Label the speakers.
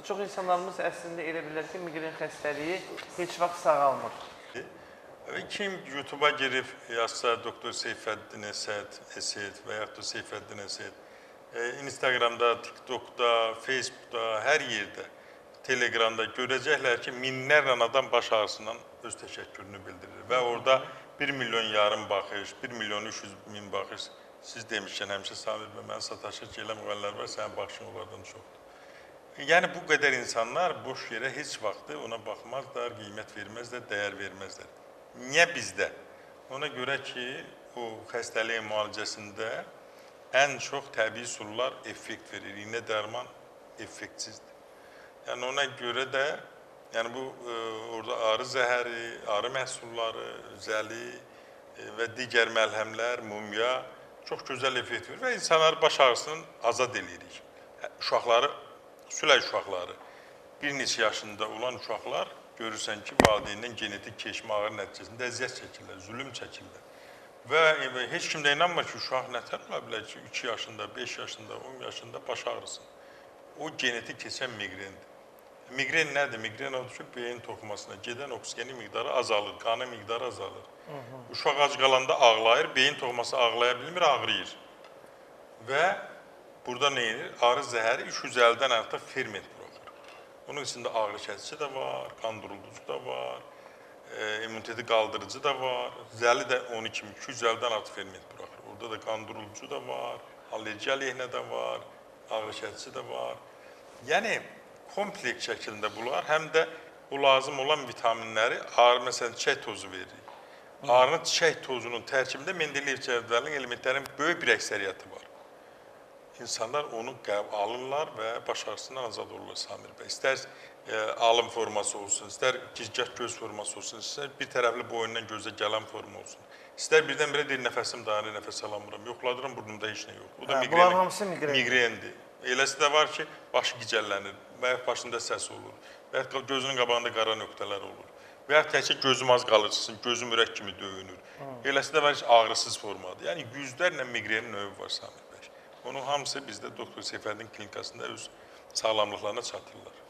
Speaker 1: Çox insanlarımız əslində elə bilər ki, miqren xəstəliyi heç vaxt sağalmır.
Speaker 2: Kim YouTube'a girib yazsa Doktor Seyfəddin Əsəd və yaxud da Seyfəddin Əsəd, Instagramda, TikTokda, Facebookda, hər yerdə, Telegramda görəcəklər ki, minlərlə adam baş ağrısından öz təşəkkürünü bildirir və orada 1 milyon yarım baxış, 1 milyon 300 min baxış, siz demişkən həmişə Samir və mən sataşır ki, elə müğəllər var, sənin baxışın onlardan çoxdur. Yəni bu qədər insanlar boş yerə heç vaxtı ona baxmazlar, qiymət verməzlər, dəyər verməzlər. Niyə bizdə? Ona görə ki, o xəstəliyin müalicəsində ən çox təbii üsullar effekt verir, iynə dərman effektsizdir. Yəni ona görə də, yəni bu orada arı zəhəri, arı məhsulları, zəli və digər məlhəmlər, mumya çox gözəl effekt verir və insanlar baş ağrısından azad edirik. Uşaqları, sülə uşaqları, bir neçə yaşında olan uşaqlar görürsən ki, valideyndən genetik keçmə ağrı nəticəsində əziyyət çəkirlər, zülüm çəkirlər. Və heç kim də inanmır ki, uşaq nətər ola bilər ki, 2 yaşında, 5 yaşında, 10 yaşında baş ağrısın. O genetik keçən miqrendir. Migren nədir? Migren odur ki, beyin toxumasına gedən oksigeni miqdarı azalır, qanı miqdarı azalır. Uşaq ac qalanda ağlayır, beyin toxuması ağlaya bilmir, ağrıyır. Və burada nə edir? Arı zəhəri 250-dən artıq ferment buraxır. Bunun içində ağrı kəsici də var, qan durulducu da var, immuniteti qaldırıcı da var, zəli də onun kimi 250-dən artıq ferment buraxır. Orada da qan durulducu da var, allergiya əleyhinə də var, ağrı kəsici də var. Yəni, kompleks şəkildə bunlar, həm də o lazım olan vitaminləri, arı məsələn çiçək tozu verir. Arının çiçək tozunun tərkibində Mendeleyev cədvəlinin elementlərin böyük bir əksəriyyəti var. İnsanlar onu alırlar və baş ağrısından azad olurlar Samir bəy. İstər alım forması olsun, istər gicgah göz forması olsun, istər bir tərəfli boyundan gözə gələn forma olsun. İstər birdən-birə deyir, nəfəsim dayanır, nəfəs alamıram, yoxladıram, burnumda heç nə yox. O da migrendir. Eləsi də var ki, başı gicəllənir, və yaxud başında səs olur, və yaxud gözünün qabağında qara nöqtələr olur, və yaxud təkcə gözüm az qalırsın, gözüm ürək kimi döyünür. Eləsi də var ki, ağrısız formadır. Yəni, yüzlərlə migrenin növü var Samir bəy. Onun hamısı bizdə Doktor Seyfəddin klinikasında öz sağlamlıqlarına çatırlar.